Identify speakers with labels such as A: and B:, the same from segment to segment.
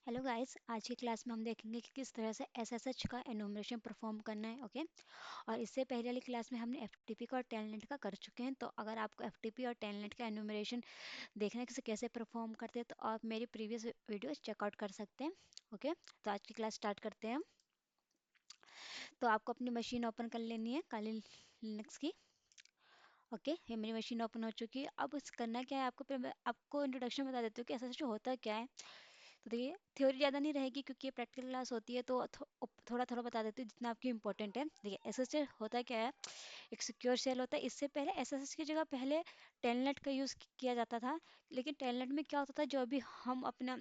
A: Hello guys, आज की class में हम देखेंगे कि किस तरह से एसएसएच का एनुमरेशन परफॉर्म करना है। ओके। और इससे पहले वाली क्लास में हमने एफटीपी का और टेलनेट का कर चुके हैं। तो अगर आपको एफटीपी और टेलनेट का एनुमरेशन देखना है कि कैसे परफॉर्म करते हैं, तो आप मेरी प्रीवियस वीडियोस चेकआउट कर सकते हैं। ओके। तो आज की क्लास स्टार्ट करते हैं हम। तो आपको अपनी मशीन ओपन कर लेनी है, काली लिनक्स की। ओके, ये मेरी मशीन ओपन हो चुकी है। अब इस करना क्या है, आपको पहले मैं आपको इंट्रोडक्शन बता देती हूँ कि एसएसएच होता क्या है। तो देखिए, थ्योरी ज़्यादा नहीं रहेगी क्योंकि ये प्रैक्टिकल क्लास होती है, तो थोड़ा थोड़ा बता देती हूँ जितना आपकी इंपॉर्टेंट है। देखिए, एसएसएच होता क्या है। एक सिक्योर शेल होता है। इससे पहले एसएसएच की जगह पहले टेलनेट का यूज़ किया जाता था। लेकिन टेलनेट में क्या होता था, जो भी हम अपना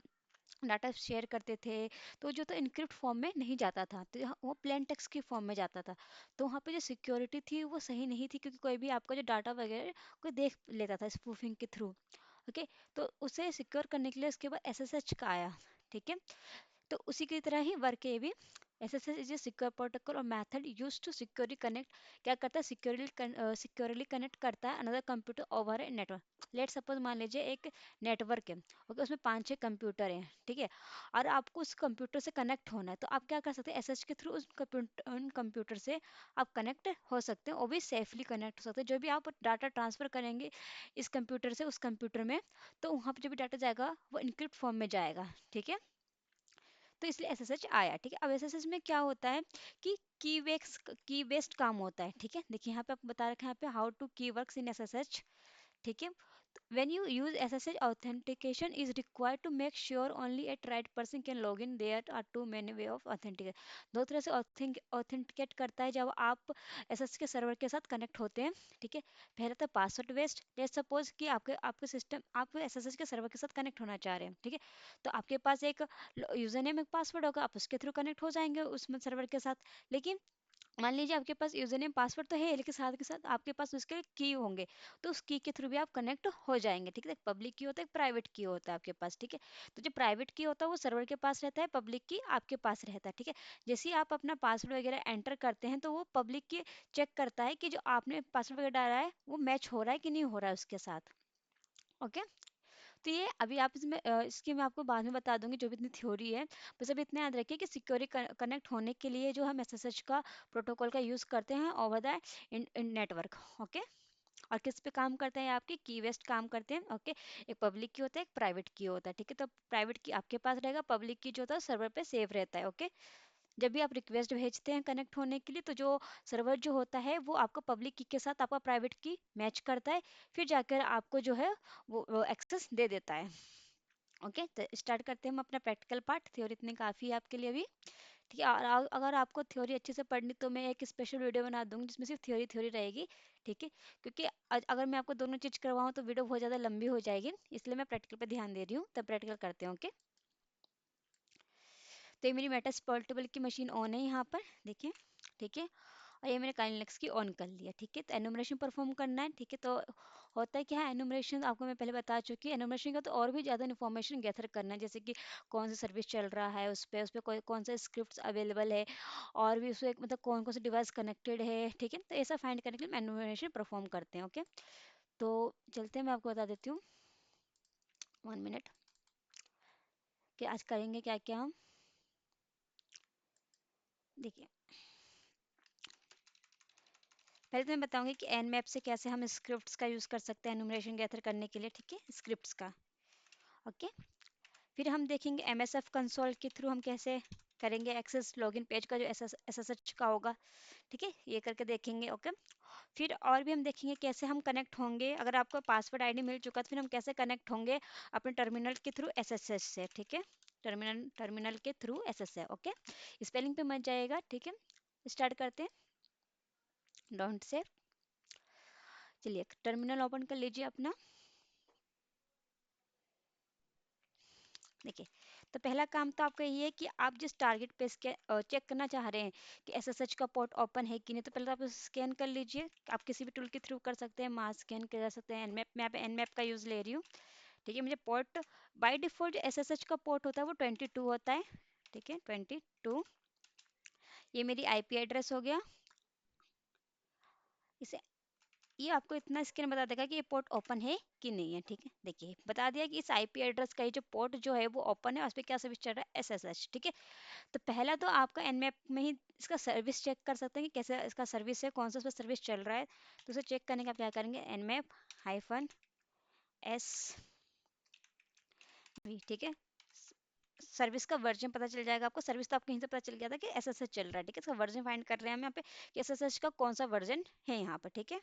A: डाटा शेयर करते थे, तो जो तो इनक्रिप्ट फॉर्म में नहीं जाता था, तो वो प्लेन टेक्स्ट की फॉर्म में जाता था। तो वहाँ पे जो सिक्योरिटी थी वो सही नहीं थी, क्योंकि कोई भी आपका जो डाटा वगैरह कोई देख लेता था स्पूफिंग के थ्रू। ओके। तो उसे सिक्योर करने के लिए उसके बाद एसएसएच का आया। ठीक है। तो उसी की तरह ही वर्क है ये भी। SSH is a secure protocol और method use to securely connect. क्या करता है, सिक्योरली कनेक्ट करता है another computer over a network. Let suppose मान लीजिए एक नेटवर्क है। ओके, उसमें 5-6 कंप्यूटर हैं। ठीक है। और आपको उस कंप्यूटर से कनेक्ट होना है, तो आप क्या कर सकते हैं, एसएसएच के थ्रू उन कंप्यूटर से आप कनेक्ट हो सकते हैं, और भी सेफली कनेक्ट हो सकते हैं। जो भी आप डाटा ट्रांसफर करेंगे इस कंप्यूटर से उस कंप्यूटर में, तो वहाँ पर जो भी डाटा जाएगा वो इनक्रिप्ट फॉर्म में जाएगा। ठीक है। तो इसलिए एसएसएच आया। ठीक है। अब एसएसएच में क्या होता है कि की बेस्ड काम होता है। ठीक है। देखिए, यहाँ पे आपको बता रखा है यहाँ पे हाउ टू की वर्क्स इन एसएसएच। ठीक है। When you use SSH, authentication is required to make sure only a right person can log in. There are too many way of authenticate. दो तरह से ऑथेंटिकेट करता है जब आप एसएसएच के सर्वर के साथ कनेक्ट होते हैं। ठीक है। पहले तो पासवर्ड बेस्ड। लेट्स सपोज कि आपके आपके सिस्टम आप एसएसएच के सर्वर के साथ कनेक्ट होना चाह रहे हैं। ठीक है। तो आपके पास एक यूजर नेम एक पासवर्ड होगा, आप उसके थ्रू कनेक्ट हो जाएंगे उस सर्वर के साथ। लेकिन मान लीजिए आपके पास यूजर नेम पासवर्ड तो है, लेकिन साथ के साथ आपके पास उसके की होंगे, तो उस की के थ्रू भी आप कनेक्ट हो जाएंगे। ठीक है। पब्लिक की होता है, एक प्राइवेट की होता है आपके पास। ठीक है। तो जो प्राइवेट की होता है वो सर्वर के पास रहता है, पब्लिक की आपके पास रहता है। ठीक है। जैसे ही आप अपना पासवर्ड वगैरह एंटर करते हैं, तो वो पब्लिक की चेक करता है कि जो आपने पासवर्ड वगैरह डाला है वो मैच हो रहा है कि नहीं हो रहा है उसके साथ। ओके। तो ये अभी आप इसमें इसकी मैं आपको बाद में बता दूंगी जो भी इतनी थ्योरी है। बस अभी इतना याद रखिए कि सिक्योरिटी कनेक्ट होने के लिए जो हम एसएसएच का प्रोटोकॉल का यूज़ करते हैं ओवर द नेटवर्क। ओके। और किस पे काम करता है, आपकी की वेस्ट काम करते हैं। ओके। एक पब्लिक की होता है, एक प्राइवेट की होता है। ठीक है। तो प्राइवेट की आपके पास रहेगा, पब्लिक की जो होता है सर्वर पे सेव रहता है। ओके। जब भी आप रिक्वेस्ट भेजते हैं कनेक्ट होने के लिए, तो जो सर्वर जो होता है वो आपका पब्लिक की के साथ आपका प्राइवेट की मैच करता है, फिर जाकर आपको जो है वो एक्सेस दे देता है। ओके। तो स्टार्ट करते हैं हम अपना प्रैक्टिकल पार्ट। थ्योरी इतनी काफ़ी है आपके लिए अभी। ठीक है। और अगर आपको थ्योरी अच्छे से पढ़नी, तो मैं एक स्पेशल वीडियो बना दूंगी जिसमें सिर्फ थ्योरी थ्योरी रहेगी। ठीक है। क्योंकि अगर मैं आपको दोनों चीज़ करवाऊँ तो वीडियो बहुत ज़्यादा लंबी हो जाएगी, इसलिए मैं प्रैक्टिकल पे ध्यान दे रही हूँ। तब प्रैक्टिकल करते हैं। ओके। तो ये मेरी मेटस पोर्टेबल की मशीन ऑन है यहाँ पर, देखिए। ठीक है। और ये मैंने काइनेक्स की ऑन कर लिया। ठीक है। तो एनुमरेशन परफॉर्म करना है। ठीक है। तो होता है क्या है, एनुमरेशन आपको मैं पहले बता चुकी हूँ। एनुमरेशन का तो और भी ज़्यादा इन्फॉर्मेशन गैदर करना है, जैसे कि कौन सा सर्विस चल रहा है उस पर कौन सा स्क्रिप्ट अवेलेबल है, और भी उसमें मतलब कौन कौन सा डिवाइस कनेक्टेड है। ठीक है। तो ऐसा फाइंड करने के लिए हम एनुमरेशन परफॉर्म करते हैं। ओके। तो चलते हैं, मैं आपको बता देती हूँ 1 मिनट कि आज करेंगे क्या क्या हम। देखिए, पहले तो मैं बताऊंगी कि एन मैप से कैसे हम स्क्रिप्ट्स का यूज़ कर सकते हैं एनुमरेशन गैदर करने के लिए। ठीक है। स्क्रिप्ट्स का। ओके। फिर हम देखेंगे एमएसएफ कंसोल के थ्रू हम कैसे करेंगे एक्सेस लॉगिन पेज का जो एसएसएच का होगा। ठीक है। ये करके देखेंगे। ओके। फिर और भी हम देखेंगे कैसे हम कनेक्ट होंगे, अगर आपको पासवर्ड आईडी मिल चुका तो फिर हम कैसे कनेक्ट होंगे अपने टर्मिनल के थ्रू एसएसएच से। ठीक है। टर्मिनल के थ्रू एसएसएच। ओके। स्पेलिंग पे मत जाएगा। ठीक है। स्टार्ट करते हैं, डोंट से। चलिए, टर्मिनल ओपन कर लीजिए अपना। देखिए, तो पहला काम तो आपका ये है कि आप जिस टारगेट पे चेक करना चाह रहे हैं कि एसएसएच का पोर्ट ओपन है कि नहीं, तो पहले तो आप स्कैन कर लीजिए। आप किसी भी टूल के थ्रू कर सकते हैं, मास स्कैन कर सकते हैं, एनमैप, मैं यहाँ पे एनमैप का यूज़ ले रही हूँ। ठीक है। मुझे पोर्ट बाय डिफ़ॉल्ट जो एसएसएच का पोर्ट होता है वो 22 होता है। ठीक है। 22। ये मेरी आईपी एड्रेस हो गया। इसे ये आपको इतना स्क्रीन बता देगा कि ये पोर्ट ओपन है कि नहीं है। ठीक है, देखिए बता दिया कि इस आईपी एड्रेस का ये जो पोर्ट जो है वो ओपन है और उस पर क्या सर्विस चल रहा है, एसएसएच। ठीक है, तो पहला तो आपका एनमैप में ही इसका सर्विस चेक कर सकते हैं कि कैसे इसका सर्विस है, कौन सा उस पर सर्विस चल रहा है। तो उसे चेक करने का आप क्या करेंगे, एनमैप हाइफन एस वी। ठीक है, सर्विस का वर्जन पता चल जाएगा आपको। सर्विस तो आपको यहीं से पता चल गया था कि एसएसएच चल रहा है। ठीक है, इसका वर्जन फाइंड कर रहे हैं हम यहाँ पे कि एसएसएच का कौन सा वर्जन है यहाँ पर। ठीक है,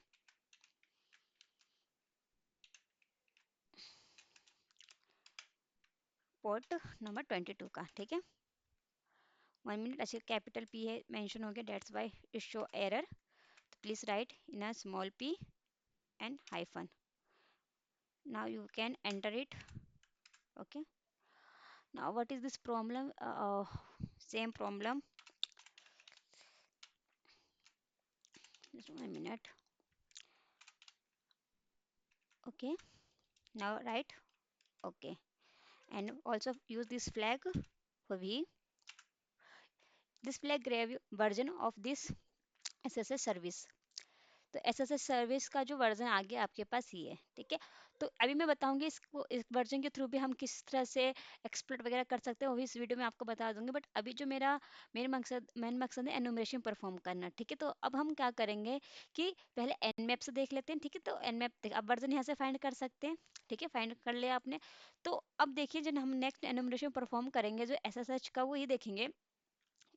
A: पोर्ट नंबर 22 का। ठीक है, 1 मिनट। अच्छा, कैपिटल पी है मेंशन हो गया, that's why it show error. Please right in a small p and hyphen. Now you can enter it. Okay, now what is this problem? Same problem. Just 1 minute. Okay, now write. Okay, and also use this flag for v. This flag grab version of this SSH service. तो SSS service का जो version आ गया आपके पास ये है। ठीक है, तो अभी मैं बताऊंगी इसको, इस वर्जन के थ्रू भी हम किस तरह से एक्सप्लोर वगैरह कर सकते हैं, वो भी इस वीडियो में आपको बता दूंगी। बट अभी जो मेन मकसद है एनुमरेशन परफॉर्म करना। ठीक है, तो अब हम क्या करेंगे कि पहले एनमैप से देख लेते हैं। ठीक है, तो एनमैप अब वर्जन यहाँ से फाइंड कर सकते हैं। ठीक है, फाइंड कर लिया आपने। तो अब देखिए जब हम नेक्स्ट एनुमरेशन परफॉर्म करेंगे जो एसएसएच का, वो ये देखेंगे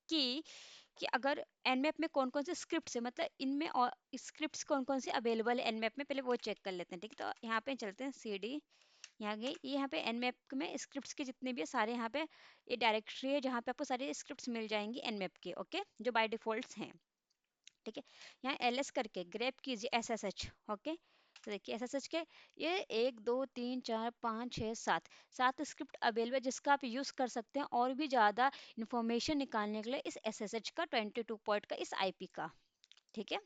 A: कि अगर एनमैप में कौन कौन से स्क्रिप्ट्स है, मतलब इनमें और स्क्रिप्ट्स कौन कौन से अवेलेबल है एनमैप में, पहले वो चेक कर लेते हैं। ठीक है, तो यहाँ पे चलते हैं सी डी, यहाँ गए, ये यहाँ पे एनमैप में स्क्रिप्ट्स के जितने भी है सारे यहाँ पे ये डायरेक्टरी है जहाँ पे आपको सारे स्क्रिप्ट्स मिल जाएंगी एनमैप के। ओके, जो बाय डिफॉल्ट हैं। ठीक है, यहाँ एल एस करके ग्रैब कीजिए एस एस एच। ओके, तो देखिए एस एस एच के ये 1 2 3 4 5 6 7 7 स्क्रिप्ट अवेलेबल है जिसका आप यूज़ कर सकते हैं और भी ज़्यादा इंफॉर्मेशन निकालने के लिए इस एस एस एच का 22 पॉइंट का इस आईपी का। ठीक है,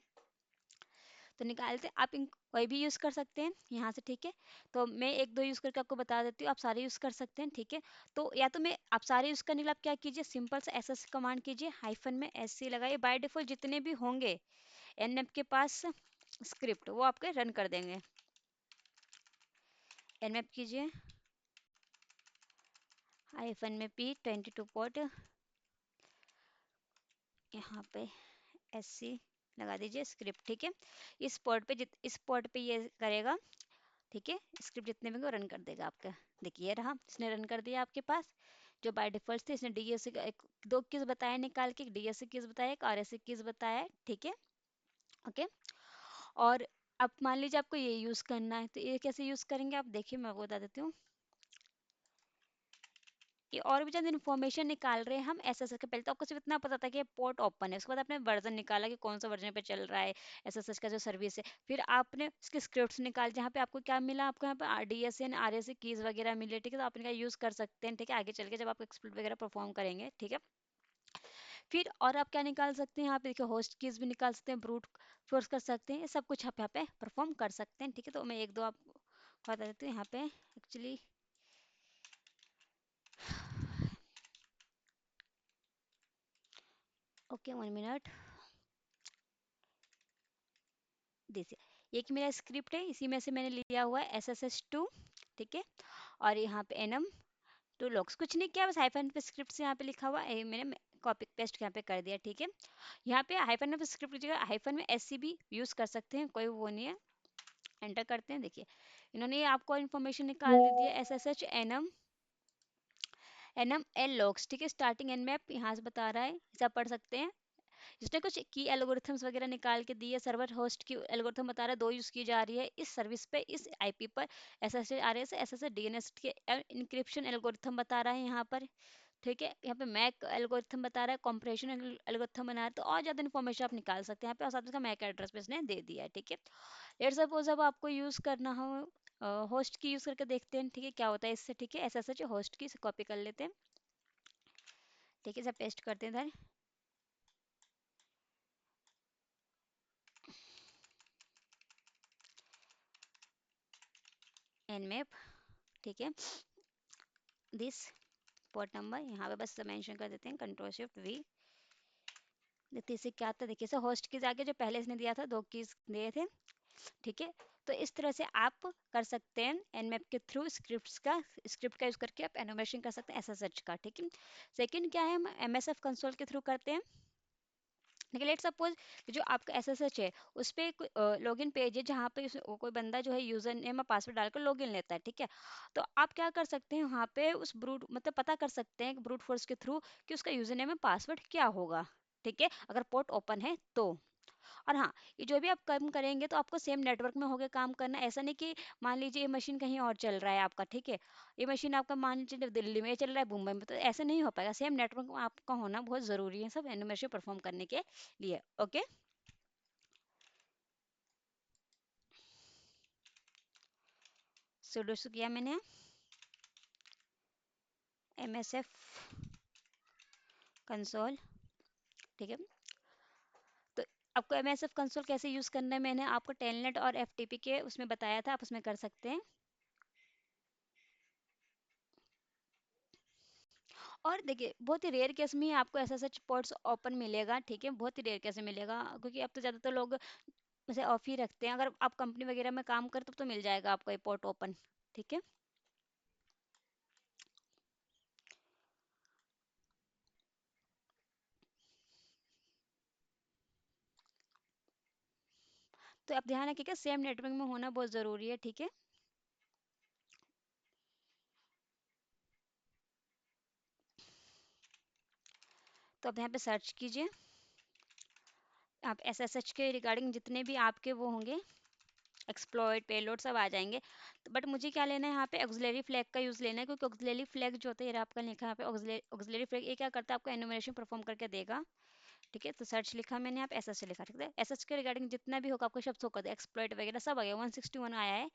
A: तो निकालते हैं आप इन कोई भी यूज़ कर सकते हैं यहाँ से। ठीक है, तो मैं 1 2 यूज़ करके आपको बता देती हूँ, आप सारे यूज़ कर सकते हैं। ठीक है, तो या तो मैं आप सारे यूज़ करने के लिए आप क्या कीजिए, सिंपल से एस एस कमांड कीजिए, हाइफन में एस सी लगाइए। बाय डिफॉल्ट जितने भी होंगे एनएप के पास स्क्रिप्ट वो आपके रन कर देंगे। एनएप कीजिए हाइफन में p22 पोर्ट, यहाँ पे एस सी लगा दीजिए स्क्रिप्ट। ठीक है, इस पोर्ट पे इस पोर्ट पे ये करेगा। ठीक है, स्क्रिप्ट जितने भी वो रन कर देगा आपका। देखिए रहा, इसने रन कर दिया आपके पास। जो बाय डिफॉल्ट थे इसने डीएससी का एक दो कीज बताया निकाल के, डीएससी कीज बताया, एक आरएससी कीज बताया है। ठीक है, ओके। और अब मान लीजिए आपको ये यूज़ करना है, तो ये कैसे यूज़ करेंगे आप देखिए, मैं आपको बता देती हूँ। ये और भी ज़्यादा इन्फॉर्मेशन निकाल रहे हैं हम एसएसएच के। पहले तो आपको सिर्फ इतना पता था कि पोर्ट ओपन है, उसके बाद आपने वर्जन निकाला कि कौन सा वर्जन पे चल रहा है एसएसएच का जो सर्विस है। फिर आपने उसके स्क्रिप्ट्स निकाल, जहाँ पे आपको क्या मिला, आपको यहाँ पे आरडीएसएन आरएसए कीज वगैरह मिले। ठीक है, तो आप इनका यूज़ कर सकते हैं। ठीक है, आगे चल के जब आप एक्सप्लोर वगैरह परफॉर्म करेंगे। ठीक है, फिर और आप क्या निकाल सकते हैं यहाँ पे, देखिए होस्ट कीज भी निकाल सकते हैं, ब्रूट फोर्स कर सकते हैं, ये सब कुछ आप यहाँ पे परफॉर्म कर सकते हैं। ठीक है, तो मैं 1 2 आपको बता देती हूँ यहाँ पे एक्चुअली। Okay, 1 minute. देखिए ये कि मेरा स्क्रिप्ट है, इसी में से मैंने लिया हुआ है एस एस एस टू। ठीक है, और यहाँ पे एनम टू लॉक्स कुछ नहीं किया, बस हाइफन पे स्क्रिप्ट से यहाँ पे लिखा हुआ है, मैंने कॉपी पेस्ट यहाँ पे कर दिया। ठीक है, यहाँ पे हाइफन पे स्क्रिप्ट की जगह हाइफन में एस सी भी यूज़ कर सकते हैं, कोई वो नहीं है। एंटर करते हैं, देखिए इन्होंने ये आपको इन्फॉर्मेशन निकाल दी है, S S H annum annum L locks. ठीक है, स्टार्टिंग एन मैप यहाँ से बता रहा है, इसे आप पढ़ सकते हैं। जिसने कुछ की एल्गोरिथम्स वगैरह निकाल के दिए, सर्वर होस्ट की एल्गोरिथम बता रहा है 2 यूज़ की जा रही है इस सर्विस पे, इस आईपी पर। S S R S S S DNS के इंक्रिप्शन एल्गोरिथम बता रहा है यहाँ पर। ठीक है, यहाँ पे मैक एल्गोरिथम बता रहा है, कॉम्प्रेशन एल्गोरिथम बना रहा है। तो और ज़्यादा इन्फॉर्मेशन आप निकाल सकते हैं यहाँ पे, और साथ में इसका मैक एड्रेस भी इसने दे दिया है। ठीक है, लेट सपोज अब आपको यूज़ करना हो होस्ट की यूज़ करके देखते हैं। ठीक है, क्या होता है इससे। ठीक है, एस एस एच होस्ट की कॉपी कर लेते हैं। ठीक है, इसे पेस्ट करते हैं इधर nmap। ठीक है, दिस पोर्ट नंबर यहाँ पे बस मेंशन कर देते हैं, कंट्रोल शिफ्ट वी। देखते इससे क्या आता है, देखिए इसे होस्ट कीज आगे जो पहले इसने दिया था 2 कीज दिए थे, ठीक है। तो इस तरह से आप कर सकते हैं nmap के थ्रू स्क्रिप्ट का यूज करके आप एनिमेशन कर सकते हैं SSH का, ठीक है। सेकंड क्या है, हम MSF कंसोल के थ्रू करते हैं। देखिए लेट सपोज जो आपका SSH है उस पे लॉगिन पेज है जहाँ पे कोई बंदा जो है यूजर नेम और पासवर्ड डालकर लॉगिन लेता है, ठीक है। तो आप क्या कर सकते हैं वहाँ पे उस ब्रूट मतलब पता कर सकते हैं ब्रूट फोर्स के थ्रू कि उसका यूजर नेम और पासवर्ड क्या होगा, ठीक है, अगर पोर्ट ओपन है तो। और हाँ, ये जो भी आप काम करेंगे तो आपको सेम नेटवर्क में होकर काम करना, ऐसा नहीं कि मान लीजिए ये मशीन कहीं और चल रहा है आपका, ठीक है, ये मशीन आपका मान लीजिए दिल्ली में चल रहा है, मुंबई में, तो ऐसा नहीं हो पाएगा। सेम नेटवर्क में आपका होना बहुत ज़रूरी है सब एनिमेशन परफॉर्म करने के लिए। ओके, सुडो किया मैंने MSF कंसोल, ठीक है। तो आपको MSF कंसोल कैसे यूज़ करना है मैंने आपको टेलनेट और FTP के उसमें बताया था, आप उसमें कर सकते हैं। और देखिए बहुत ही रेयर केस में ही आपको ऐसा सच पोर्ट्स ओपन मिलेगा, ठीक है, बहुत ही रेयर केस में मिलेगा, क्योंकि अब तो ज़्यादातर लोग उसे ऑफ ही रखते हैं। अगर आप कंपनी वगैरह में काम कर तो मिल जाएगा आपको ये पोर्ट ओपन, ठीक है। तो आप ध्यान रखिएगा सेम नेटवर्क में होना बहुत ज़रूरी है, ठीक है। तो आप यहाँ पे सर्च कीजिए, आप SSH के रिगार्डिंग जितने भी आपके वो होंगे एक्सप्लॉइट पेलोड सब आ जाएंगे। तो बट मुझे क्या लेना है यहाँ पे ऑक्सिलरी फ्लैग का यूज़ लेना है, क्योंकि ऑक्सिलरी फ्लैग जो होता है ये आपका लिखा है यहाँ पे ऑक्सिलरी फ्लैग, ये क्या करता है आपको एनुमरेशन परफॉर्म करके देगा, ठीक है। तो सर्च लिखा मैंने, आप एसएच लिखा, ठीक है। एसएच के रिगार्डिंग जितना भी होगा आपको सब शो कर दे, एक्सप्लॉइट वगैरह सब आ गया, 161 आया है,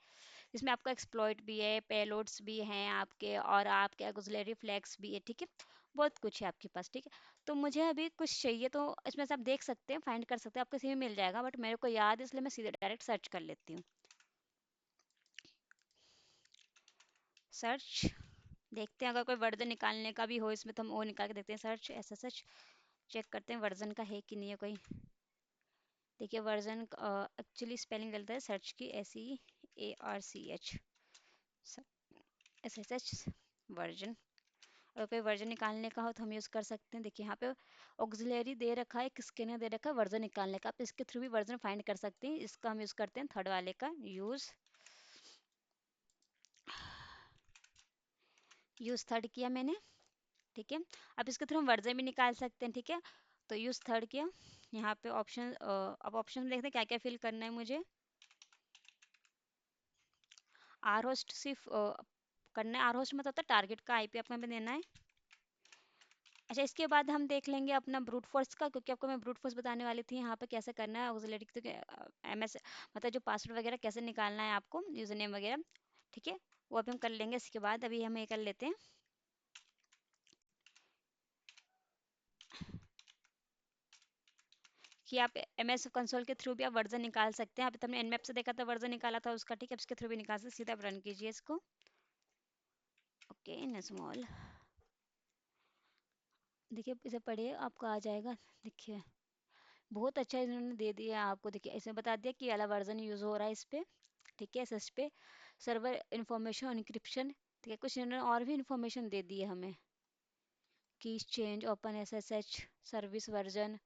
A: जिसमें आपका एक्सप्लॉइट भी है, पेलोड्स भी हैं आपके, और आपके ऑक्सिलरी फ्लैग्स भी है, ठीक है। बहुत कुछ है आपके पास, ठीक है। तो मुझे अभी कुछ चाहिए तो इसमें से आप देख सकते हैं, फाइंड कर सकते हैं, आपको इसी में मिल जाएगा, बट मेरे को याद है इसलिए मैं सीधे डायरेक्ट सर्च कर लेती हूँ। सर्च देखते हैं, अगर कोई वर्जन निकालने का भी हो इसमें तो हम वो निकाल के देखते हैं। सर्च SSH चेक करते हैं वर्जन का है कि नहीं है कोई। देखिए वर्जन एक्चुअली स्पेलिंग गलत है, सर्च की SEARCH SSH वर्जन। अगर कोई वर्जन निकालने का हो तो हम यूज़ कर सकते हैं। देखिए यहाँ पे ऑक्सिलरी दे रखा है, किसके ने दे रखा है वर्जन निकालने का, आप इसके थ्रू भी वर्जन फाइंड कर सकते हैं। इसका हम यूज़ करते हैं थर्ड वाले का, यूज़ थर्ड किया मैंने, ठीक है। अब इसके थ्रू हम वर्जन भी निकाल सकते हैं, ठीक है। तो यूज़ थर्ड किया, यहाँ पे ऑप्शन अब ऑप्शन में देखते हैं क्या क्या फिल करना है मुझे। आर होस्ट सिर्फ करना है, आर होस्ट मतलब होता है टारगेट का IP आपको यहाँ पे देना है। अच्छा इसके बाद हम देख लेंगे अपना ब्रूट फोर्स का, क्योंकि आपको मैं ब्रूट फोर्स बताने वाली थी यहाँ पे कैसे करना है ऑक्सिलरी, तो MS मतलब जो पासवर्ड वगैरह कैसे निकालना है आपको, यूजर नेम वगैरह, ठीक है। वो अभी हम कर लेंगे इसके बाद, अभी हम ये कर लेते हैं कि आप MS कंसोल के थ्रू भी आप वर्जन निकाल सकते हैं। अभी तो हमने Nmap से देखा था वर्जन निकाला था उसका, ठीक है। अब इसके थ्रू भी निकाल सकते, सीधा आप रन कीजिए इसको। ओके इन स्मॉल, देखिए इसे पढ़िए आपको आ जाएगा। देखिए बहुत अच्छा इन्होंने दे दिया आपको, देखिए इसमें बता दिया कि वाला वर्जन यूज़ हो रहा है इस पे, ठीक है। एस पे सर्वर इंफॉर्मेशन और इंक्रिप्शन, ठीक है। कुछ इन्होंने और भी इंफॉर्मेशन दे दी है हमें, keys change, open SSH, service version,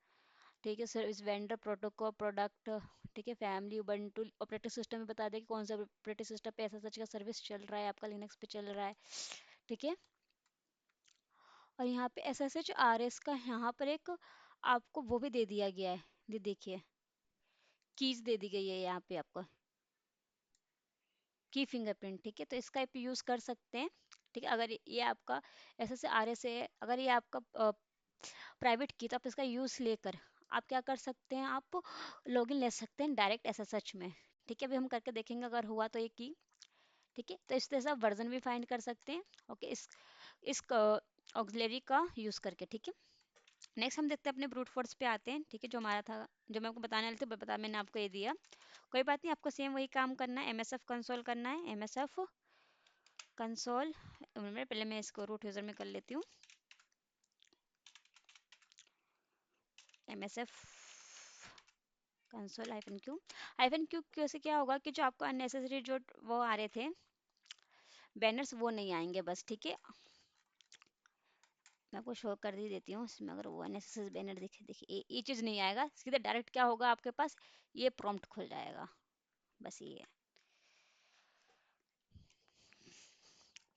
A: ठीक है, सर्विस वेंडर प्रोटोकॉल प्रोडक्ट, ठीक है, फैमिली उबंटू, ऑपरेटिंग सिस्टम में बता दें कि कौन सा ऑपरेटिंग सिस्टम पे SSH का सर्विस चल रहा है, आपका लिनक्स पे चल रहा है, ठीक है। और यहाँ पे SSH RS का यहाँ पर एक आपको वो भी दे दिया गया है, ये देखिए कीज दे दी गई है यहाँ पे आपको, की फिंगरप्रिंट, ठीक है। तो इसका आप यूज़ कर सकते हैं, ठीक है। अगर ये आपका SSH RS है, अगर ये आपका प्राइवेट की, तो आप इसका यूज़ लेकर आप क्या कर सकते हैं, आप लॉगिन ले सकते हैं डायरेक्ट SSH में, ठीक है। अभी हम करके देखेंगे अगर हुआ तो ये की, ठीक है। तो इस तरह से आप वर्जन भी फाइंड कर सकते हैं, ओके, इस ऑक्सिलरी का यूज़ करके, ठीक है। नेक्स्ट हम देखते हैं अपने ब्रूट फोर्स पे आते हैं, ठीक है। जो हमारा था, जो मैं आपको बताने वाली थी बता मैंने आपको ये दिया, कोई बात नहीं, आपको सेम वही काम करना है, MSF कंसोल करना है, MSF कंसोल। पहले मैं इसको रूट यूज़र में कर लेती हूँ, MSF कंसोल हाइफन क्यू से क्या होगा कि जो आपको अननेसेसरी जो वो आ रहे थे बैनर्स वो नहीं आएंगे बस, ठीक है। मैं आपको शो कर ही देती हूँ इसमें, अगर वो अननेसेसरी बैनर दिखे, देखिए ये चीज़ नहीं आएगा, सीधा डायरेक्ट क्या होगा आपके पास, ये प्रॉम्प्ट खुल जाएगा, बस ये है।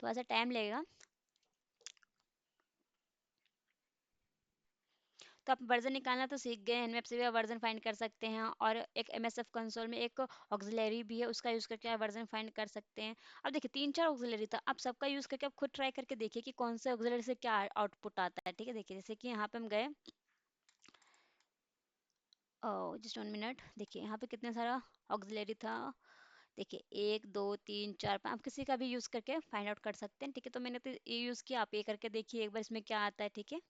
A: थोड़ा सा टाइम लगेगा। तो आप वर्जन निकालना तो सीख गए, एनवेब से भी आप वर्जन फाइंड कर सकते हैं, और एक एमएसएफ कंसोल में एक ऑक्सिलरी भी है, उसका यूज़ करके आप वर्जन फाइंड कर सकते हैं। अब देखिए 3-4 ऑक्सिलरी था, आप सबका यूज़ करके आप खुद ट्राई करके देखिए कि कौन से ऑक्सिलरी से क्या आउटपुट आता है, ठीक है। देखिए जैसे कि यहाँ पे हम गए, जस्ट 1 मिनट, देखिए यहाँ पे कितने सारा ऑक्सिलरी था, देखिए 1 2 3 4 5, आप किसी का भी यूज़ करके फाइंड आउट कर सकते हैं, ठीक है। तो मैंने तो ये यूज़ किया, आप ये करके देखिए एक बार इसमें क्या आता है, ठीक है।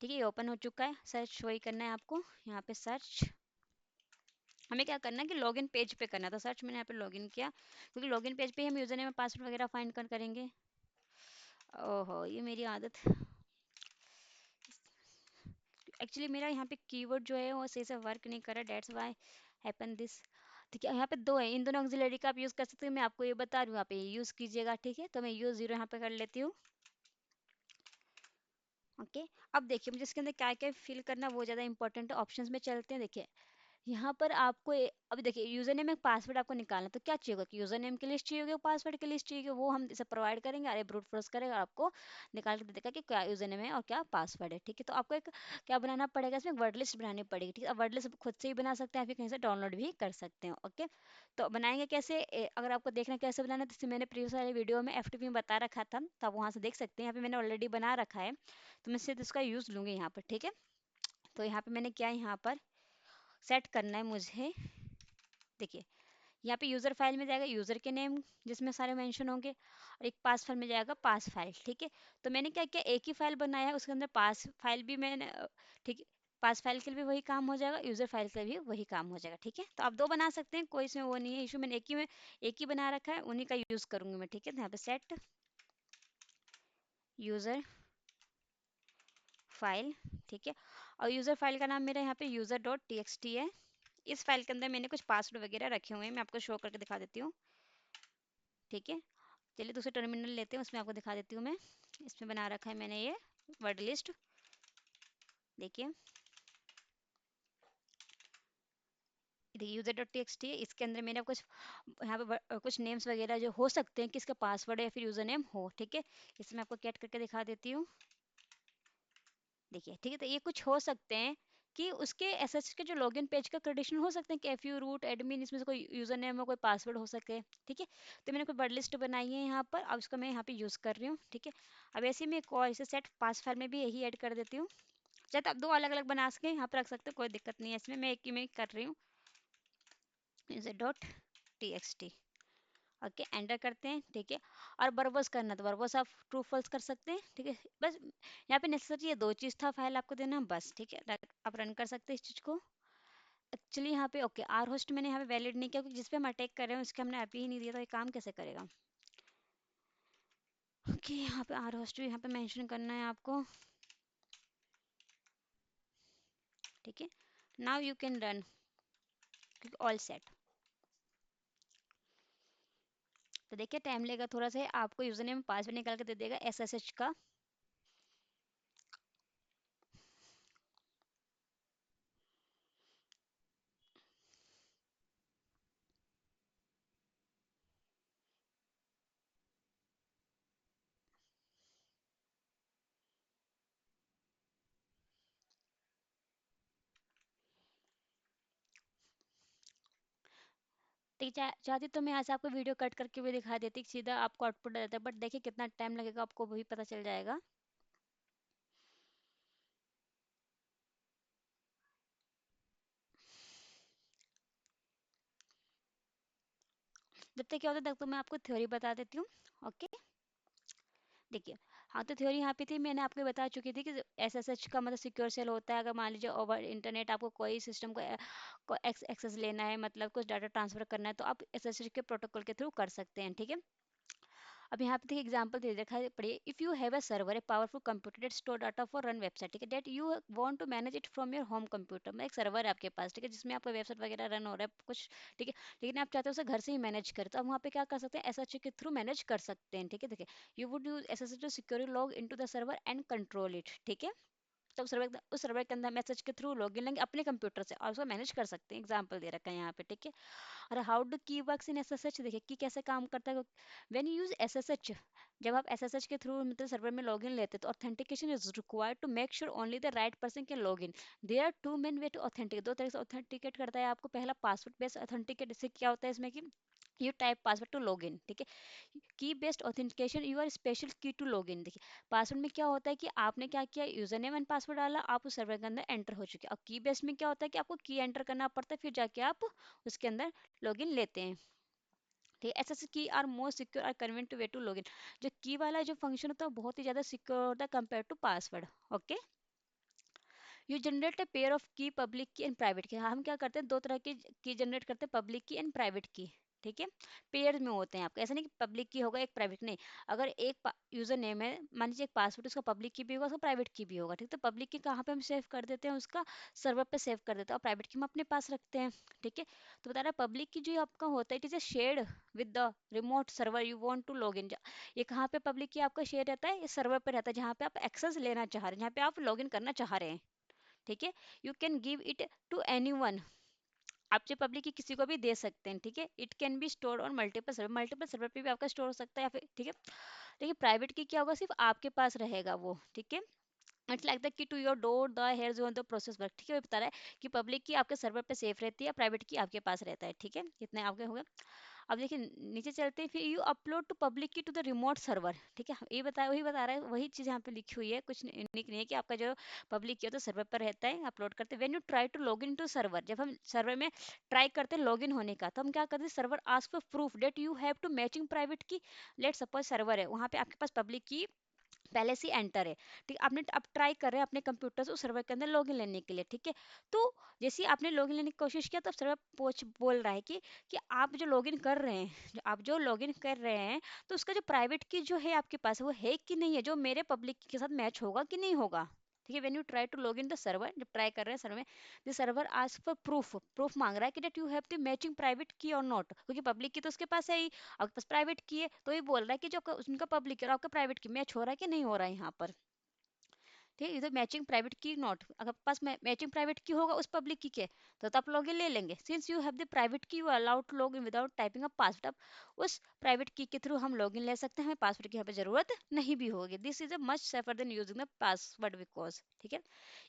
A: ठीक है, ये ओपन हो चुका है, सर्च वही करना है आपको, यहाँ पे सर्च, हमें क्या करना है कि लॉगिन पेज पे करना है, तो सर्च मैंने यहाँ पे लॉगिन किया, क्योंकि लॉगिन पेज पे ही हम यूजर नेम पासवर्ड वगैरह फाइंड करेंगे। ओहो, ये मेरी आदत, एक्चुअली मेरा यहाँ पे कीवर्ड जो है वो सही से वर्क नहीं कर रहा, डेट्स व्हाई हैपन दिस। ठीक है, यहाँ पे दो है, इन दोनों ऑक्सिलरी का आप यूज़ कर सकते हो, मैं आपको ये बता रही हूँ, आप ये यूज़ कीजिएगा, ठीक है। तो मैं यूज़ जीरो यहाँ पे कर लेती हूँ, ओके। अब देखिए मुझे इसके अंदर क्या क्या फिल करना वो ज़्यादा इंपॉर्टेंट है, ऑप्शंस में चलते हैं। देखिए यहाँ पर आपको अभी देखिए यूजर नेम एक पासवर्ड आपको निकालना, तो क्या चाहिए होगा कि यूजर नेम की लिस्ट चाहिए होगी, पासवर्ड की लिस्ट चाहिए होगी, वो हम इसे प्रोवाइड करेंगे, अरे ब्रूट फोर्स करेगा, आपको निकाल के दे देगा कि क्या यूजर नेम है और क्या पासवर्ड है, ठीक है। तो आपको एक क्या बनाना पड़ेगा, इसमें वर्ड लिस्ट बनानी पड़ेगी, ठीक है। अब वर्ड लिस्ट खुद से ही बना सकते हैं, फिर कहीं से डाउनलोड भी कर सकते हैं, ओके। तो बनाएंगे कैसे, अगर आपको देखना है कैसे बनाना है, तो इससे मैंने प्रीवियस वाले वीडियो में एफटीपी में बता रखा था, तो आप वहाँ से देख सकते हैं, यहाँ पे मैंने ऑलरेडी बना रखा है, तो मैं सिर्फ इसका यूज़ लूँगी यहाँ पर, ठीक है। तो यहाँ पे मैंने क्या यहाँ पर सेट करना है मुझे, देखिए यहाँ पे यूज़र फाइल में जाएगा यूज़र के नेम जिसमें सारे मेंशन होंगे, और एक पास फाइल में जाएगा पास फाइल, ठीक है। तो मैंने क्या किया, एक ही फाइल बनाया है, उसके अंदर पास फाइल भी मैंने ठीक है, पास फाइल के लिए भी वही काम हो जाएगा, यूज़र फाइल के लिए भी वही काम हो जाएगा, ठीक है। तो आप दो बना सकते हैं, कोई इसमें वो नहीं है इशू, मैंने एक ही बना रखा है, उन्हीं का यूज़ करूँगी मैं, ठीक है। तो यहाँ पे सेट यूज़र फाइल, ठीक है, और यूज़र फाइल का नाम मेरा यहाँ पे user dot T x T है। इस फाइल के अंदर मैंने कुछ पासवर्ड वगैरह रखे हुए हैं, मैं आपको शो करके दिखा देती हूँ, ठीक है। चलिए दूसरे टर्मिनल लेते हैं, उसमें आपको दिखा देती हूँ मैं, इसमें बना रखा है मैंने ये वर्ड लिस्ट, देखिए user dot T x T है, इसके अंदर मैंने कुछ यहाँ पे कुछ नेम्स वगैरह जो हो सकते हैं कि इसका पासवर्ड है या फिर यूजर नेम हो, ठीक है। इसमें आपको कैट करके दिखा देती हूँ, देखिए ठीक है। तो ये कुछ हो सकते हैं कि उसके एसएस के जो लॉगिन पेज का कंडीशन हो सकते हैं कि एफ यू रूट एडमिन, इसमें से कोई यूजर नेम हो कोई पासवर्ड हो सके, ठीक है। तो मैंने कोई वर्ड लिस्ट बनाई है यहाँ पर, अब उसका मैं यहाँ पे यूज़ कर रही हूँ, ठीक है। अब ऐसे ही मैं एक और इसे सेट पास फाइल में भी यही ऐड कर देती हूँ, चाहे तो आप दो अलग अलग बना सके यहाँ पर रख सकते हो, कोई दिक्कत नहीं है इसमें, मैं एक ही में कर रही हूँ, user dot T x T, okay enter करते हैं, ठीक है। और बरबस करना तो बरबस आप ट्रू फॉल्स कर सकते हैं, ठीक है। बस यहाँ पे नेसेसरी ये दो चीज़ था फाइल आपको देना बस, ठीक है। आप रन कर सकते हैं इस चीज़ को। एक्चुअली यहाँ पे ओके आर होस्ट मैंने यहाँ पे वैलिड नहीं किया, क्योंकि जिस पे हम अटैक कर रहे हैं उसके हमने आईपी ही नहीं दिया, तो ये काम कैसे करेगा। ओके यहाँ पे आर होस्ट भी यहाँ पे मेंशन करना है आपको, ठीक है। Now you can run, all set. तो देखिए टाइम लेगा थोड़ा सा, आपको यूजर नेम पासवर्ड निकाल के दे देगा एसएसएच का। ठीक चाहती तो मैं यहाँ से आपको वीडियो कट करके भी दिखा देती, सीधा आपको आउटपुट आ जाता है, बट देखिए कितना टाइम लगेगा आपको वही पता चल जाएगा। जब तक क्या होता है तब तो मैं आपको थ्योरी बता देती हूँ, ओके। देखिए हाँ, तो थ्योरी यहाँ पे थी, मैंने आपको बता चुकी थी कि एसएसएच का मतलब सिक्योर सेल होता है, अगर मान लीजिए ओवर इंटरनेट आपको कोई सिस्टम को एक्सेस लेना है, मतलब कुछ डाटा ट्रांसफर करना है, तो आप एसएसएच के प्रोटोकॉल के थ्रू कर सकते हैं, ठीक है। अब यहाँ पे देखिए एग्जांपल दे रखा है, पढ़िए। If you have a server, a powerful computer that store data for run website, ठीक है, that you want to manage it from your home computer. मतलब एक सर्वर है आपके पास, ठीक है, जिसमें आपका वेबसाइट वगैरह रन हो रहा है कुछ, ठीक है, लेकिन आप चाहते हो उसे घर से ही मैनेज कर, तो आप वहाँ पे क्या कर सकते हैं, एसएसएच के थ्रू मैनेज कर सकते हैं, ठीक है। देखिए, you would use SSH to securely log into the server and control it, ठीक है। तब सर्वर, उस सर्वर के अंदर मैसेज के थ्रू लॉगिन लेंगे अपने कंप्यूटर से और उसको मैनेज कर सकते हैं। एग्जांपल दे रखा है यहाँ पे, ठीक है। और हाउ डू की वर्क्स इन एसएसएच, देखिए की कैसे काम करता है। व्हेन यू यूज एसएसएच, जब आप एसएसएच के थ्रू मतलब सर्वर में लॉगिन लेते हैं, तो authentication is required to make sure only the right person can login. There are two main way to authenticate, दो तरह से ऑथेंटिकेट करता है आपको। पहला पासवर्ड बेस्ड ऑथेंटिकेट, इससे क्या होता है इसमें कि you type password to login, ठीक है। Key based authentication, you are special key to login. देखिए, पासवर्ड में क्या होता है कि आपने क्या किया, यूजर नेम एंड पासवर्ड डाला, आप उस सर्वर के अंदर एंटर हो चुके हैं। और की बेस्ड में क्या होता है कि आपको की एंटर करना पड़ता है, फिर जाके आप उसके अंदर लॉगिन लेते हैं, ठीक है। एसएससी की आर मोर सिक्योर और कन्वीनियंट वे टू लॉगिन। जो की वाला जो फंक्शन होता है वो बहुत ही ज्यादा सिक्योर होता है compare to password, okay. You generate a pair of key, public key and private key. हाँ, हम क्या करते हैं, दो तरह की जनरेट करते हैं, पब्लिक की एंड प्राइवेट की, ठीक है। पेयर में होते हैं आपके, ऐसा नहीं कि पब्लिक की होगा एक प्राइवेट, नहीं। अगर एक यूजर नेम है, मान लीजिए एक पासवर्ड, उसका पब्लिक की भी होगा, उसका प्राइवेट की भी होगा, ठीक। तो पब्लिक की कहाँ पे हम सेव कर देते हैं, उसका सर्वर पे सेव कर देते हैं, और प्राइवेट की हम अपने पास रखते हैं, ठीक है। तो बता रहा है पब्लिक की जो आपका होता है, it is a shared with the remote server you want to log in. ये कहाँ पे पब्लिक की आपका शेयर रहता है, इस सर्वर पे रहता है जहाँ पे आप एक्सेस लेना चाह रहे हैं, जहाँ पे आप लॉग इन करना चाह रहे हैं, ठीक है। You can give it to any one, आप जो पब्लिक की किसी को भी दे सकते हैं, ठीक है। It can be store on multiple server पे भी आपका स्टोर हो सकता है, या फिर, ठीक है। देखिए, प्राइवेट की क्या होगा, सिर्फ आपके पास रहेगा वो, ठीक है। It's like the key to your door the hair on the process work, ठीक है। बता रहा है कि पब्लिक की आपके सर्वर पे सेफ रहती है, प्राइवेट की आपके पास रहता है, ठीक है। कितने आपके हो गए। अब देखिए नीचे चलते हैं, फिर यू अपलोड टू पब्लिक की टू द रिमोट सर्वर, ठीक है। ये बता, वही बता रहा है, वही चीज़ यहाँ पे लिखी हुई है, कुछ यूनिक नहीं है कि आपका जो पब्लिक की है तो सर्वर पर रहता है, अपलोड करते हैं। When you try to log in to server, जब हम सर्वर में ट्राई करते हैं लॉग इन होने का, तो हम क्या करते हैं, server ask for proof that you have to matching private key. Let suppose server है, वहाँ पे आपके पास पब्लिक की पहले से एंटर है, ठीक। आपने अब ट्राई कर रहे हैं अपने कंप्यूटर से उस सर्वर के अंदर लॉगिन लेने के लिए, ठीक है। तो जैसे ही आपने लॉगिन लेने की कोशिश किया, तो सर्वर पोच बोल रहा है कि आप जो लॉगिन कर रहे हैं, जो आप जो लॉगिन कर रहे हैं, तो उसका जो प्राइवेट की जो है आपके पास, वो है कि नहीं है, जो मेरे पब्लिक के साथ मैच होगा कि नहीं होगा, ठीक है। When you try to log in the server, जब ट्राई कर रहे हैं सर्वर में, the server ask for proof, proof मांग रहा है कि that you have the matching private key or not, क्योंकि पब्लिक की तो उसके पास है ही, आपके पास प्राइवेट की है, तो ये बोल रहा है कि जो उनका पब्लिक है और आपका प्राइवेट की मैच हो रहा है कि नहीं हो रहा है यहाँ पर, ठीक है। इधर मैचिंग प्राइवेट की नॉट, अगर पास मैचिंग प्राइवेट की होगा उस पब्लिक की के, तो आप लॉगिन ले लेंगे। Since you have the private key, you are allowed to login without typing a password. अब उस प्राइवेट की के थ्रू हम लॉगिन ले सकते हैं, हमें पासवर्ड की यहाँ पे जरूरत नहीं भी होगी। This is a much safer than using the password because, ठीक है।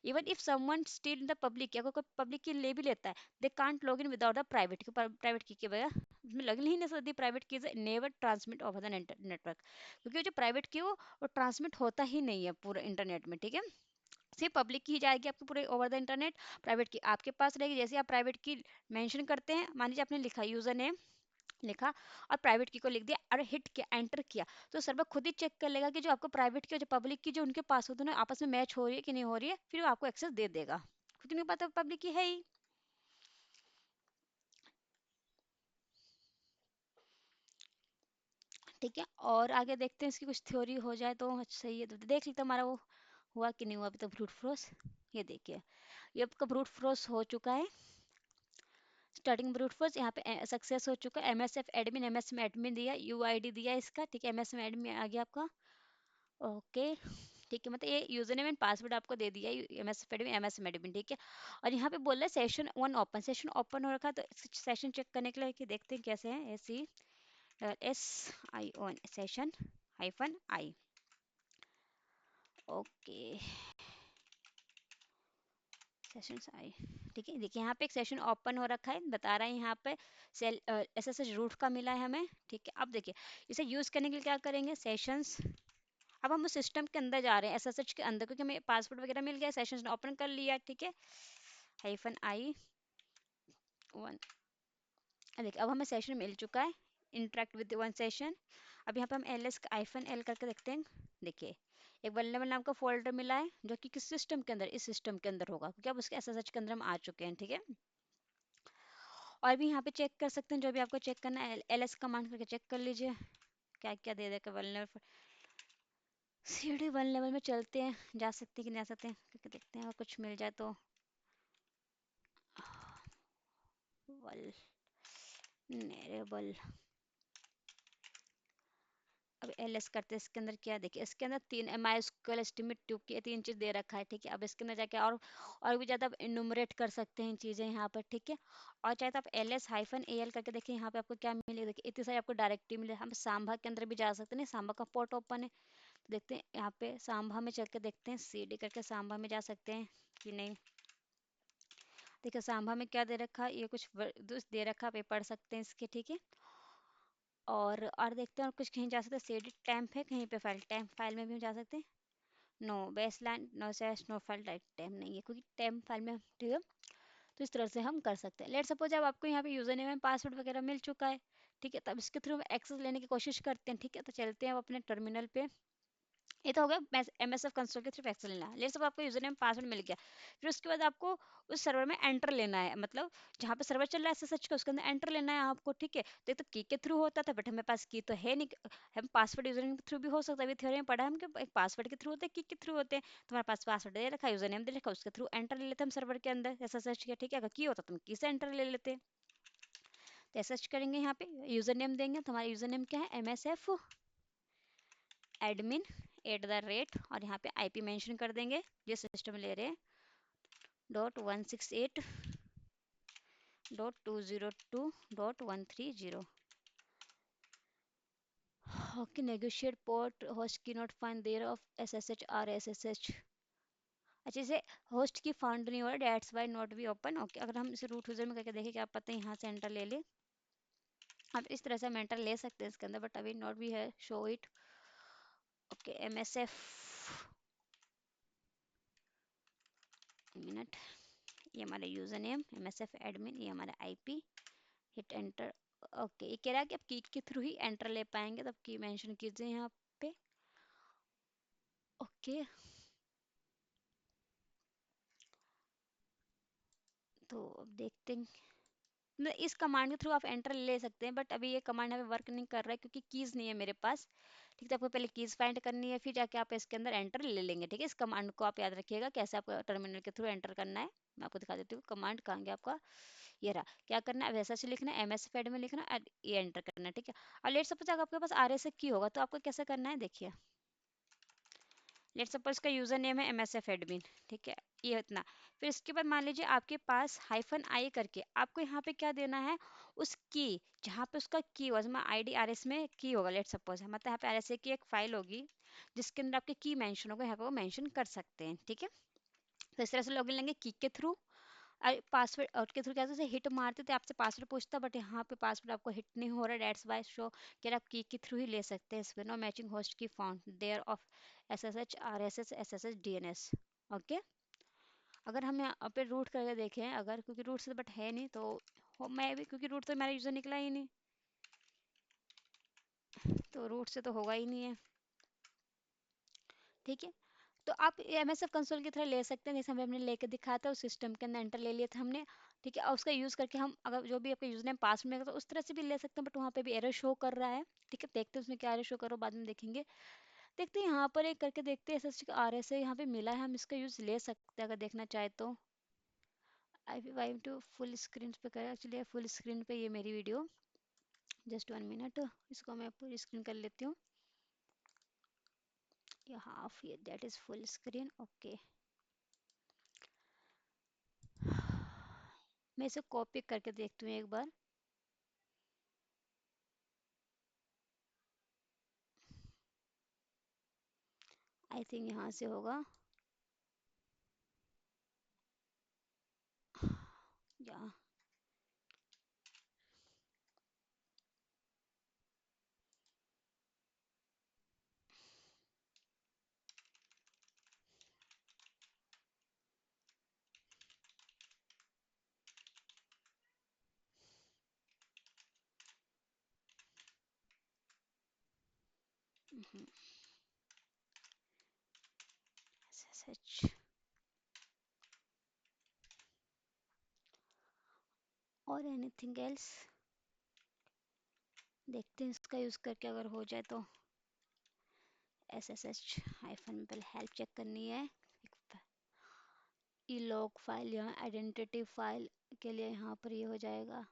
A: Even if someone steel the public, अगर कोई पब्लिक की ले भी लेता है, they can't login without the private की, प्राइवेट की के बगैर उसमें लॉगिन ही नहीं सकती। प्राइवेट की never transmit over the network, क्योंकि जो प्राइवेट की वो ट्रांसमिट होता ही नहीं है पूरे इंटरनेट में, ठीक है। सिर्फ पब्लिक की जाएगी आपकी पूरे ओवर द इंटरनेट, प्राइवेट की आपके पास रहेगी। जैसे आप प्राइवेट की मेंशन करते हैं, मान लीजिए आपने लिखा यूजर नेम लिखा और प्राइवेट की को लिख दिया और हिट किया, एंटर किया, तो सर्वर खुद ही चेक कर लेगा कि जो आपको प्राइवेट की और जो पब्लिक की जो उनके पास होते हैं आपस में मैच हो रही है कि नहीं हो रही है, फिर वो आपको एक्सेस दे देगा, क्योंकि उनको पता पब्लिक की है ही, ठीक है। और आगे देखते हैं इसकी कुछ थ्योरी हो जाए तो सही है। तो देख लेते हैं हमारा वो हुआ कि नहीं हुआ अभी तक ब्रूट फोर्स। ये देखिए, ये आपका ब्रूट फोर्स हो चुका है। स्टार्टिंग ब्रूट फोर्स यहाँ पे सक्सेस हो चुका है। एमएसएफ एडमिन, एमएस में एडमिन दिया, यूआईडी दिया इसका, ठीक है। एमएस में एडमिन आ गया आपका, ओके, ठीक है। मतलब ये यूजर नेम एंड पासवर्ड आपको दे दिया, एमएस एडमिन, एमएस में एडमिन, ठीक है। और यहाँ पे बोल रहा है session one open, session open हो रखा है। तो सेशन चेक करने के लिए कि देखते हैं कैसे है, SESSION session -I, okay, sessions I, ठीक है। देखिए यहाँ पे एक सेशन ओपन हो रखा है, बता रहा है यहाँ पे सेल SSH रूट का मिला है हमें, ठीक है। अब देखिए इसे यूज करने के लिए क्या करेंगे, सेशंस, अब हम उस सिस्टम के अंदर जा रहे हैं SSH के अंदर, क्योंकि हमें पासवर्ड वगैरह मिल गया, सेशन ओपन कर लिया, ठीक है। -I 1, देखिए अब हमें सेशन मिल चुका है, इंटरेक्ट विद वन सेशन। अब यहाँ पे हम LS का -L करके देखते हैं। देखिए एक वल्नरेबल नाम का फोल्डर मिला है, जो कि किस सिस्टम के अंदर, इस सिस्टम के अंदर होगा, क्योंकि अब उसके SSH के अंदर हम आ चुके हैं, ठीक है। और भी यहाँ पे चेक कर सकते हैं, जो भी आपको चेक करना है LS कमांड करके चेक कर लीजिए। क्या क्या दे देगा वन लेवल। सीढ़ी वन लेवल में चलते हैं, जा सकते हैं कि नहीं जा सकते हैं, क्योंकि देखते हैं अगर कुछ मिल जाए तो। वल नेरेबल। अब एलएस करते हैं, इसके अंदर क्या देखिए, इसके अंदर तीन माइस्क्यूएल एस्टिमेट ट्यूब की तीन चीज दे रखा है, ठीक है। अब इसके अंदर जाके और भी ज्यादा इनुमरेट कर सकते हैं चीजें यहाँ पर, ठीक है। और चाहे तो आप एलएस हाइफन एल करके देखिए, यहाँ पे आपको क्या मिलेगा, देखिए इतनी सारी आपको डायरेक्टरी मिले। हम सांभा के अंदर भी जा सकते हैं, नहीं सांभा का पोर्ट ओपन है, तो देखते हैं यहाँ पे सांभा में चल के देखते हैं, सीडी करके सांभा में जा सकते हैं कि नहीं। देखिए सांभा में क्या दे रखा है, ये कुछ दे रखा, आप ये पढ़ सकते हैं इसके, ठीक है। और देखते हैं और कुछ कहीं जा सकते हैं, सीडी टैम्प है कहीं पे, फाइल टैम्प फाइल में भी हम जा सकते हैं। No baseline no सैश no file type temp नहीं है, क्योंकि टैम्प फाइल में, ठीक है। तो इस तरह से हम कर सकते हैं। लेट सपोज अब आपको यहाँ पे यूजर नेम एंड पासवर्ड वगैरह मिल चुका है, ठीक है। तब इसके थ्रू हम एक्सेस लेने की कोशिश करते हैं, ठीक है। तो चलते हैं अब अपने टर्मिनल पे। ये तो हो गया एमएसएफ कंसोल के थ्रू एक्सेस लेना। लेट्स सपोज आपको यूजर नेम पासवर्ड मिल गया, फिर उसके बाद आपको उस सर्वर में एंटर लेना है, मतलब जहाँ पे सर्वर चल रहा है एसएसएच का, उसके अंदर एंटर लेना है आपको, ठीक है। तो ये तो की के थ्रू होता था, बट हमारे पास की तो है नहीं। हम पासवर्ड यूजर नेम के थ्रू भी हो सकता है, अभी थ्योरी में पढ़ा है हम कि एक पासवर्ड के थ्रू होते हैं, की के थ्रू होते हैं। तो हमारे पास पासवर्ड दे रखा है, यूजर नेम दे रखा है, उसके थ्रू एंटर ले लेते हैं हम सर्वर के अंदर एसएसएच के, ठीक है। अगर की होता तो हम की से एंटर ले लेते हैं। तो एसएसएच करेंगे, यहाँ पे यूजर नेम देंगे, तो हमारा यूजर नेम क्या है, MSF एडमिन @ और यहाँ पे आईपी मेंशन कर देंगे, जिस सिस्टम ले रहे हैं, .168.202.130। Okay, negotiate port host key not find their of SSH और SSH। अच्छे से होस्ट की फाउंड नहीं हो रहा, that's why not be open. Okay, अगर हम इसे रूट यूजर में करके देखें, क्या पता है यहाँ से एंटर ले ले। आप इस तरह से हम एंटर ले सकते हैं इसके अंदर, बट अभी नॉट भी है, show it. Okay, MSF minute, ये हमारा यूजर नेम MSF एडमिन, ये हमारा आईपी, हिट एंटर। ओके, ये कह रहा है कि आप की के थ्रू ही एंटर ले पाएंगे, तब की मेंशन कीजिए यहाँ पे। ओके, तो अब देखते हैं, मतलब इस कमांड के थ्रू आप एंटर ले सकते हैं, बट अभी ये कमांड यहाँ पे वर्क नहीं कर रहा है, क्योंकि कीज नहीं है मेरे पास, ठीक है। तो आपको पहले कीज फाइंड करनी है, फिर जाके आप इसके अंदर एंटर ले लेंगे, ठीक है। इस कमांड को आप याद रखिएगा, कैसे आपको टर्मिनल के थ्रू एंटर करना है। मैं आपको दिखा देती हूँ कमांड कहाँ गया आपका, ये रहा। क्या करना है, वैसा से लिखना है, MSF एडमिन लिखना है, ये एंटर करना है, ठीक है। और लेट सपोज अगर आपके पास RSA की होगा, तो आपको कैसे करना है, देखिए। लेट सपोज का यूजर नेम है MSF एडमिन, ठीक है, ये इतना। फिर इसके बाद मान लीजिए आपके पास -i करके आपको यहाँ पे क्या देना है, उस की, जहाँ पे उसका की होगा, मैं IDRS में की होगा, लेट सपोज है, मतलब यहाँ पे RSA की एक फाइल होगी, जिसके अंदर आपके की मेंशन होगा, यहाँ पे वो मेंशन कर सकते हैं, ठीक है। तो इस तरह से लॉगिन लेंगे की के थ्रू। पासवर्ड आउट के थ्रू क्या जैसे हिट मारते थे, आपसे पासवर्ड पूछता, बट यहाँ पे पासवर्ड आपको हिट नहीं हो रहा, डेट्स वाई शो कि आप की के थ्रू ही ले सकते हैं। इसमें no matching host key found their of SSH RSS SSH DNS। Okay, अगर हम यहाँ पे रूट करके देखें, अगर क्योंकि रूट से बट है नहीं, तो मैं भी, क्योंकि रूट तो मेरा यूज़र निकला ही नहीं, तो रूट से तो होगा ही नहीं है, ठीक है। तो आप MSF कंसोल की तरह ले सकते हैं, जैसे हमें हमने लेके दिखाया था, उस सिस्टम के अंदर एंटर ले लिया था हमने, ठीक है। और उसका यूज़ करके हम अगर जो भी आपका यूज़र नेम पास में, तो उस तरह से भी ले सकते हैं, बट वहाँ पे भी एरर शो कर रहा है, ठीक है। देखते हैं उसमें क्या एरर शो करो, बाद में देखेंगे। देखते हैं यहाँ पर एक करके देखते हैं, SSH का RSA यहाँ पे मिला है, हम इसका यूज़ ले सकते हैं अगर देखना चाहे तो। आई टू फुल स्क्रीन पे करें, एक्चुअली फुल स्क्रीन पे ये मेरी वीडियो, जस्ट 1 मिनट, इसको मैं पूरी स्क्रीन कर लेती हूँ, या हाफ, ये that is full screen. Okay, मैं इसे कॉपी करके देखती हूँ एक बार। आई थिंक यहाँ से होगा, या SSH और एनीथिंग एल्स। देखते हैं इसका यूज़ करके अगर हो जाए तो। एस एस एच हाइफन पहले हेल्प चेक करनी है। ई लॉग फाइल यहाँ आइडेंटिटी फाइल के लिए यहाँ पर ये हो जाएगा।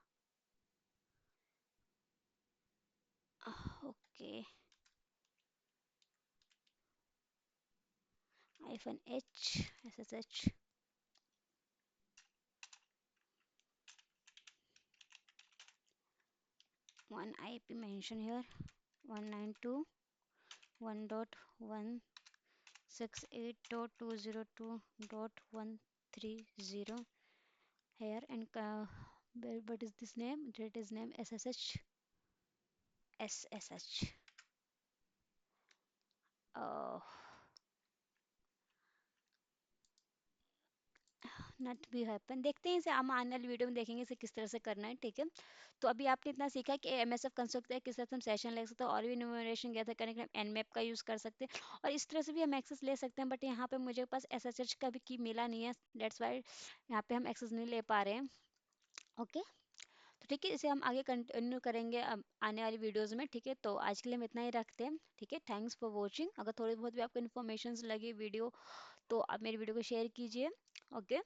A: Okay hyphen H S S H 1 IP mention here 192.168.202.130 here and what is this name? It is name SSH SSH. uh, नट भी हैपन। देखते हैं इसे हम आने वाली वीडियो में देखेंगे इसे किस तरह से करना है, ठीक है। तो अभी आपने इतना सीखा कि एमएसएफ कंस्ट्रक्ट है किस तरह से हम सेशन ले सकते हैं और भी इन्यूमरेशन गैदर करने के लिए हम एनमैप का यूज़ कर सकते हैं और इस तरह से भी हम एक्सेस ले सकते हैं। बट यहाँ पे मुझे पास एसएसएच का भी की मिला नहीं है, डेट्स वाई यहाँ पे हम एक्सेस नहीं ले पा रहे हैं। ओके तो ठीक है, इसे हम आगे कंटिन्यू करेंगे अब आने वाली वीडियोस में, ठीक है। तो आज के लिए हम इतना ही रखते हैं, ठीक है। Thanks for watching. अगर थोड़ी बहुत भी आपको इन्फॉर्मेशन लगी वीडियो तो आप मेरी वीडियो को शेयर कीजिए। ओके।